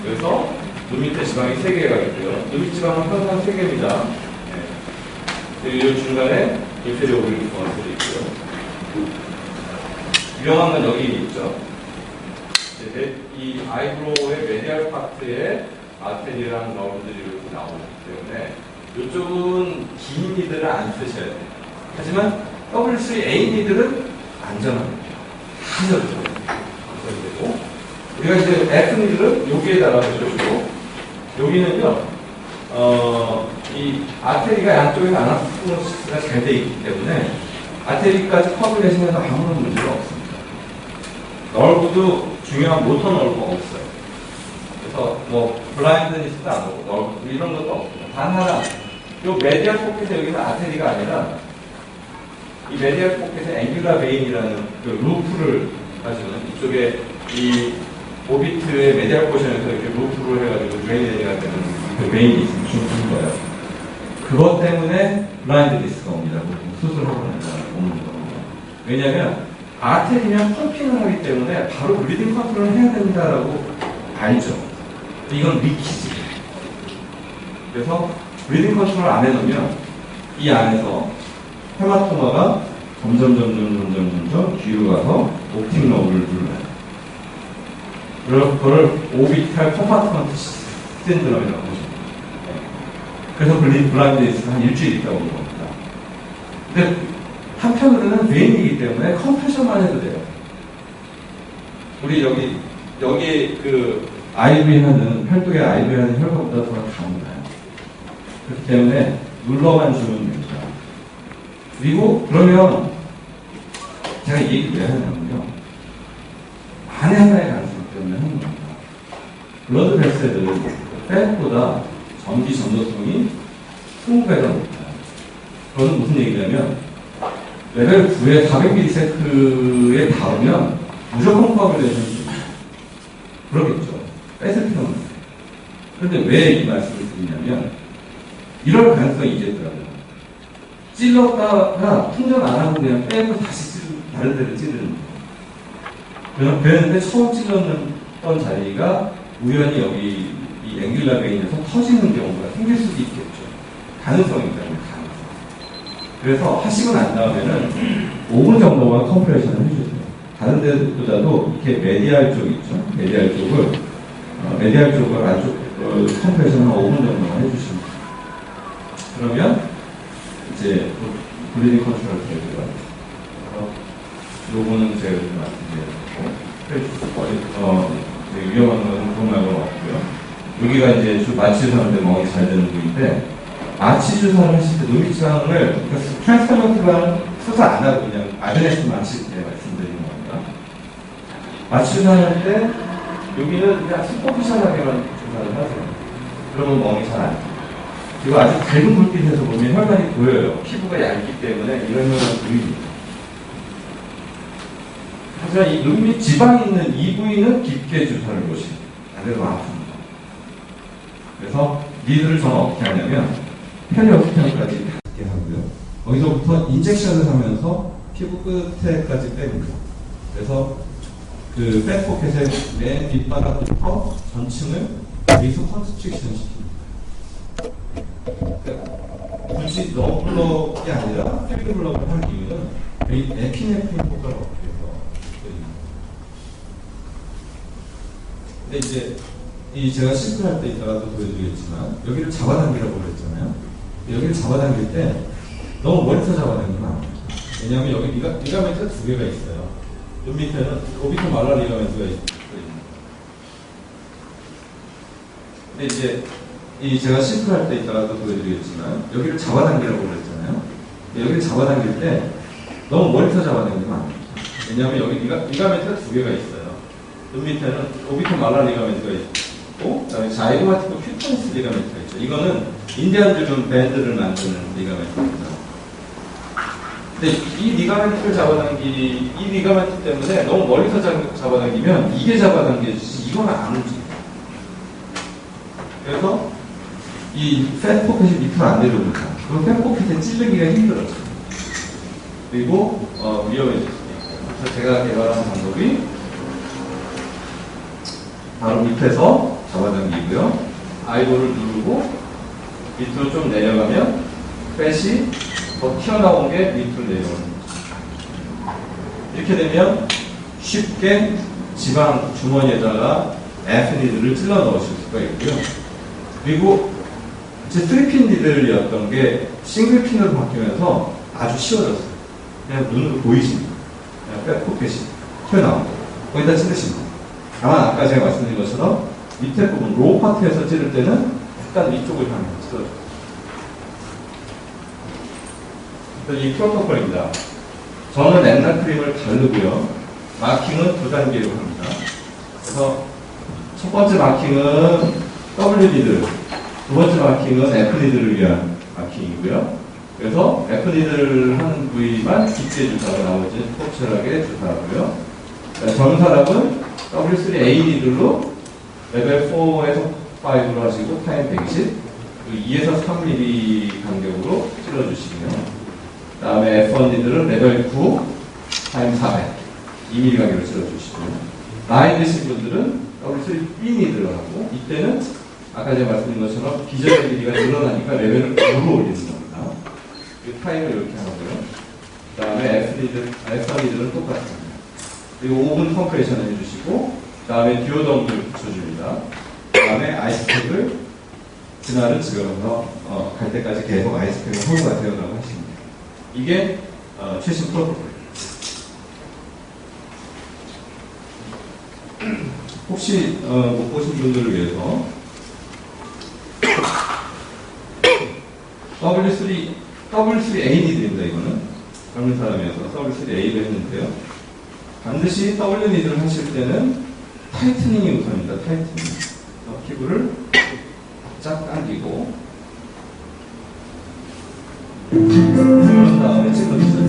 그래서 눈 밑에 지방이 3개가 있고요. 눈 밑 지방은 항상 3개입니다. 그리고 이 중간에 인페리어 오blique 덩어리들이 있고요. 유명한 건 여기 있죠. 이 아이브로우의 메디얼 파트에 아테리랑 너브들이 이렇게 나오기 때문에 이쪽은 긴 니들을 안 쓰셔야 돼요. 하지만 W3A 니들은 안전합니다. 안전되고 우리가 이제 F 니들은 여기에다가 해주고 여기는요 이 아테리가 양쪽에서 아나스토모시스가 잘 돼 있기 때문에 아테리까지 컵을 내시면서 아무런 문제가 없습니다. 널브도 중요한 모터 널브가 없어요. 그래서 뭐 블라인드니스도 안 오고 널브 이런 것도 없습니다. 단 하나 이 메디얼 포켓에 여기는 아테리가 아니라 이 메디얼 포켓의 앵귤라 베인이라는 그 루프를 가지고 이쪽에 이 오비트의 메디얼 포션에서 이렇게 루프를 해가지고 드레인이가 되는 그 베인이 있으면 죽는 거예요. 그것 때문에 블라인드 디스가 옵니다. 수술하고 나서 오는 겁니다. 왜냐하면 아테리면 펌핑을 하기 때문에 바로 브리딩 컨트롤을 해야 된다라고 알죠. 이건 리키지. 그래서 브리딩 컨트롤 안 해놓으면 이 안에서 헤마토마가 점점 뒤로 가서 옵틱 너브를 눌러요. 그걸 오비탈 컴파트먼트 신드롬이라고 보시면 돼요. 그래서 블라인드 디스가 한 일주일 있다고 본 겁니다. 근데 한편으로는 베인이기 때문에 컴프레션만 해도 돼요. 우리 여기 그 IV 하는 혈독에 IV 하는 혈관보다 더 강해요. 그렇기 때문에 눌러만 주면 됩니다. 그리고 그러면 제가 이 얘기 왜 하냐면요. 만에 하나의 가능성 때문에 하는 겁니다. 블러드 벨셀은 팻보다 전기 전도성이 20배가 높아요. 그거는 무슨 얘기냐면 레벨 9에 400ms에 닿으면 무조건 커버레이션이 됩니다. 그러겠죠. 뺏을 필요는 없어요. 그런데 왜 이 말씀을 드리냐면 이럴 가능성이 있겠더라고요. 찔렀다가 충전 안 하고 그냥 빼고 다시 다른 데를 찌르는 거예요. 그런데 처음 찔렀던 자리가 우연히 여기 이 앵귤라 베인에서 터지는 경우가 생길 수도 있겠죠. 가능성이 있다면 가능성. 그래서 하시고 난 다음에는 5분 정도만 컴프레션을 해주세요. 다른 데보다도 이렇게 메디알 쪽 있죠. 메디알 쪽을 안쪽 컴프레션을 한 5분 정도만 해주시면 돼요. 그러면 이제 브리딩 컨트롤 될 것 같아요. 요거는 제가 좀 말씀드렸고, 되게 위험한 건 그런 말고는 없고요. 여기가 이제 마취 주사하는데 먹이 잘 되는 부위인데, 마취 주사를 하실 때 노미치장을, 그러니까 트랜스퍼런트가 수사 안 하고 그냥 아드레스만 하실 때 말씀드리는 겁니다. 마취 주사할 때, 여기는 그냥 슈퍼피셜하게만 주사를 하세요. 그러면 멍이 잘 안 돼요. 그리고 아주 밝은 불빛에서 보면 혈관이 보여요. 피부가 얇기 때문에 이런 혈관이 보입니다. 하지만 이 눈 밑 지방이 있는 이 부위는 깊게 주사를 놓으십니다. 안 그래도 아픕니다. 그래서 니들을 저는 어떻게 하냐면 페리오스피언까지 닿게 하고요. 거기서부터 인젝션을 하면서 피부 끝에까지 뺍니다. 그래서 그 백포켓의 맨 뒷바닥부터 전층을 베이스 컨스트릭션 시킵니다. 굳이 러블럭이 아니라 필드블럭을 할 이유는 에피네프린 효과를 얻기 위해서. 근데 이제 이 제가 심플할 때 이따가도 보여드리겠지만 여기를 잡아당기라고 그랬잖아요. 여기를 잡아당길 때 너무 멀리서 잡아당기면 안 돼요. 왜냐하면 여기 리가멘트가 2개가 있어요. 눈 밑에는 오비터 말라 리가멘트가 있어요. 근데 이제 이 제가 심플할 때 이따가도 보여드리겠지만 여기를 잡아당기라고 그랬잖아요. 여기를 잡아당길 때 너무 멀리서 잡아당기면 안 돼요. 왜냐하면 여기 리가멘트가 2개가 있어요. 눈 밑에는 오비터 말라 리가멘트가 있고 그다음에 자이고마티코 큐터니스 리가멘트가 있죠. 이거는 인디안 주름 밴드를 만드는 리가멘트입니다. 근데 이 리가멘트를 이 리가멘트 때문에 너무 멀리서 잡아당기면 이게 잡아당겨지지 이거는 안 움직여요. 그래서 이 팻포켓이 밑으로 안 내려옵니다. 그럼 팻포켓에 찌르기가 힘들어져요. 그리고 위험해질 수 있어요. 그래서 제가 개발한 방법이 바로 밑에서 잡아당기고요. 아이볼을 누르고 밑으로 좀 내려가면 팻이 더 튀어나온 게 밑으로 내려오는 거죠. 이렇게 되면 쉽게 지방 주머니에다가 애프니드를 찔러 넣으실 수가 있고요. 그리고 제 3핀 니들이었던 게 싱글핀으로 바뀌면서 아주 쉬워졌어요. 그냥 눈으로 보이십니다. 그냥 포켓이 튀어나온 거. 거기다 찌르십니다. 다만 아까 제가 말씀드린 것처럼 밑에 부분, 로우 파트에서 찌를 때는 약간 위쪽을 향해 찔러줘요. 이 프로토콜입니다. 저는 옛날 크림을 바르고요. 마킹은 2단계로 합니다. 그래서 첫 번째 마킹은 W니들, 두 번째 마킹은 F니들을 위한 마킹이고요. 그래서 F니들을 하는 부위만 깊게 주사하고 나머지는 포철하게 주사하고요. 전 사람은 W3A 니들로 레벨 4에서 5로 하시고 타임 120, 그리고 2에서 3mm 간격으로 찔러주시고요. 그 다음에 F1 니들은 레벨 9, 타임 400, 2mm 간격으로 찔러주시고요. 나이 드신 분들은 W3B 니들을 하고, 이때는 아까 제가 말씀드린 것처럼 기존의 길이가 늘어나니까 레벨을 5로 올리는 겁니다. 타임을 이렇게 하고요. 그 다음에 F1 니들은 똑같습니다. 그리고 5분 컴프레션 해주시고, 그 다음에 디오덤을 붙여줍니다. 그 다음에 아이스팩을 그날은 집에서 갈 때까지 계속 아이스팩을 하고 가세요라고 하십니다. 이게 최신 프로토콜입니다. 혹시 못 보신 분들을 위해서 W3A 니드입니다. 이거는 젊은 사람이어서 W3A를 했는데요. 반드시 W 니드를 하실 때는 타이트닝이 우선입니다. 타이트닝. 피부를 쫙 당기고 그런 다음에 찔러주세요.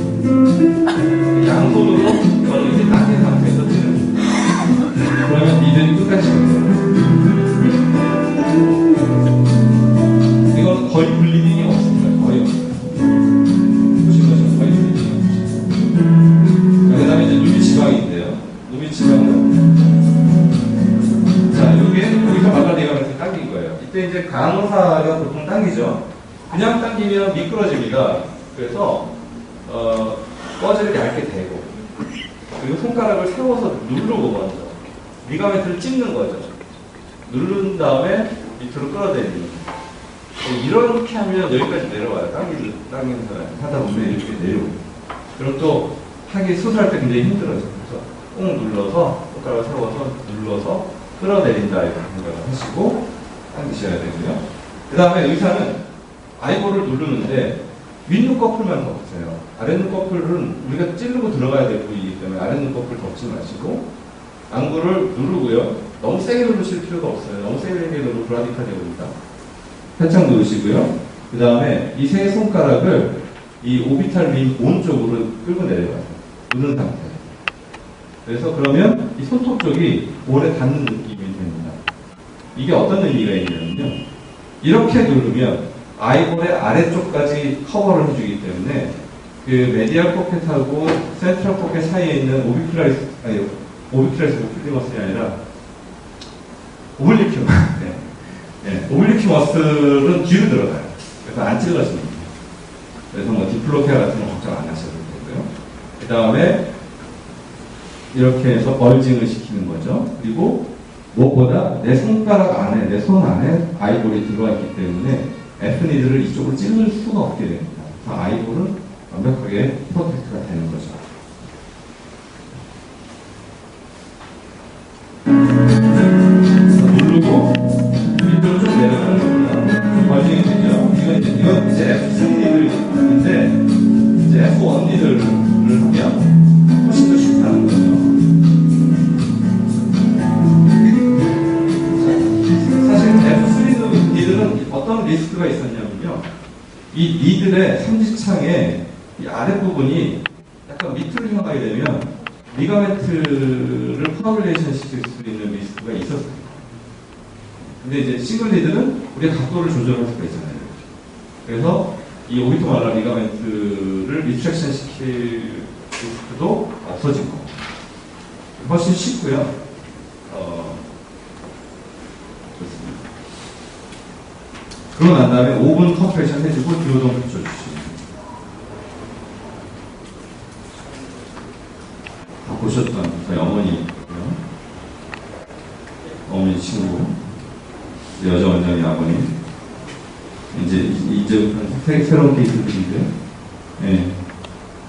양손으로 저는 이제 당긴 상태에서 찌릅니다. 그러면 니들이 끝까지 이건 거의 블리딩이 없습니다. 거의 없습니다. 보신 것처럼 거의 블리딩이 없습니다. 그 다음에 이제 누비 지방인데요. 누비 지방은 여기서 말라리가면서 당긴 거예요. 이때 이제 간호사가 보통 당기죠. 그냥 당기면 미끄러집니다. 그래서 꺼지를 얇게 대고 그리고 손가락을 세워서 누르고 먼저 리가멘트를 찝는 거죠. 누른 다음에 밑으로 끌어내리는 거예요. 이렇게 하면 여기까지 내려와요. 당기는 사람 하다 보면 이렇게 내려오고. 그럼 또 하기 수술할 때 굉장히 힘들어요. 그래서 꼭 눌러서 손가락을 세워서 눌러서 끌어내린다 이런 생각을 하시고 당기셔야 되고요. 그 다음에 의사는 아이볼을 누르는데 윗눈꺼풀만 덮으세요. 아랫눈꺼풀은 우리가 찌르고 들어가야 될 부위이기 때문에 아랫눈꺼풀 덮지 마시고 안구를 누르고요. 너무 세게 누르실 필요가 없어요. 너무 세게 누르면 브라디칼이 옵니다. 살짝 누르시고요. 그 다음에 이 세 손가락을 이 오비탈 린 오른쪽으로 끌고 내려가요. 누른 상태. 그래서 그러면 이 손톱 쪽이 볼에 닿는 느낌이 됩니다. 이게 어떤 의미가 있냐면요. 이렇게 누르면 아이볼의 아래쪽까지 커버를 해주기 때문에 그 메디얼 포켓하고 센트럴 포켓 사이에 있는 오비큘라리스 오플리머스이 아니라 오블리큐 오블리큐 머슬은 뒤로 들어가요. 그래서 안 찔러집니다. 그래서 뭐 디플로케아 같은 거 걱정 안 하셔도 되고요. 그 다음에 이렇게 해서 벌징을 시키는 거죠. 그리고 무엇보다 내 손가락 안에, 내 손 안에 아이볼이 들어와 있기 때문에 F니드를 이쪽으로 찔릴 수가 없게 됩니다. 그래서 아이볼은 완벽하게 프로텍트가 되는 거죠. 누르고 밑으로 좀 내려가는 겁니다. 벌징이 되죠. 이건 이제 F3니들인데 이제 F1니들을 하면 훨씬 더 쉽다는 거죠. 니들은 어떤 리스크가 있었냐면요. 이 니들의 삼지창의 이 아랫부분이 약간 밑으로 향하게 되면 리가멘트를 파울레이션 시킬 수 있는 리스크가 있었어요. 근데 이제 싱글 니들은 우리가 각도를 조절할 수가 있잖아요. 그래서 이 오비토말라 리가멘트를 리트랙션 시킬 리스크도 없어진 거고 훨씬 쉽고요. 그러고 난 다음에 5분 컴프레션 해주고 듀오동 붙여주시고. 다 보셨던 저희 어머니, 어머니 친구, 여자 원장의 아버님. 이제부터는 새로운 케이스들인데, 예.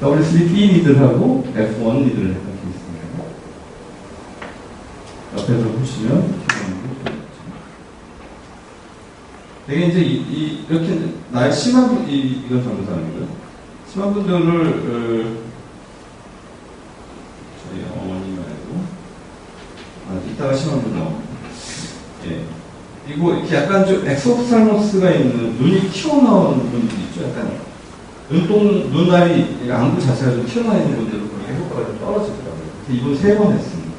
W3B 니들하고 F1 니들을 했던 케이스입니다. 옆에서 보시면, 되게 이제 이렇게 나이 심한 분, 이건 전도사님이고요. 심한 분들을, 저희 어머니 말고, 이따가 심한 분 나옵니다. 예. 그리고 이렇게 약간 좀 엑소프살모스가 있는 눈이 튀어나오는 분들이 있죠. 약간 눈알이 안구 자체가 좀 튀어나와 있는 분들은 그렇게 효과가 좀 떨어지더라고요. 이분 3번 했습니다.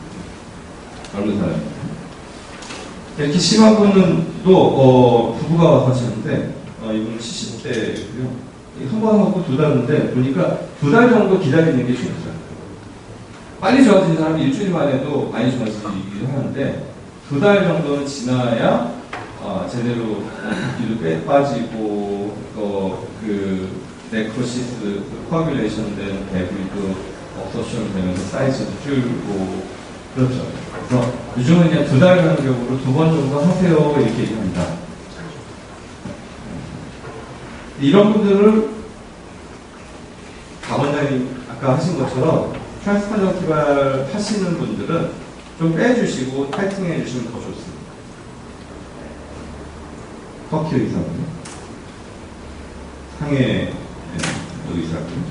젊은 사람입니다. 이렇게 심한 분은 또 부부가 와서 하셨는데 이분은 70대고요. 한 번 하고 2달인데 보니까 2달 정도 기다리는 게 좋더라고요. 빨리 좋아지는 사람이 일주일 만에도 많이 좋아지기도 하는데 2달 정도는 지나야 제대로 붓기도 빠지고 그 네크로시스 코아뷸레이션 된 배부리도 업소션 되면서 사이즈도 줄고 그렇죠. 그래서 요즘은 그냥 2달 간격으로 2번 정도 하세요 이렇게 얘기합니다. 이런 분들을 강 원장님 아까 하신 것처럼 트랜스컨정티발 하시는 분들은 좀 빼주시고 타이팅해 주시면 더 좋습니다. 터키 의사군요. 상해 의사군요.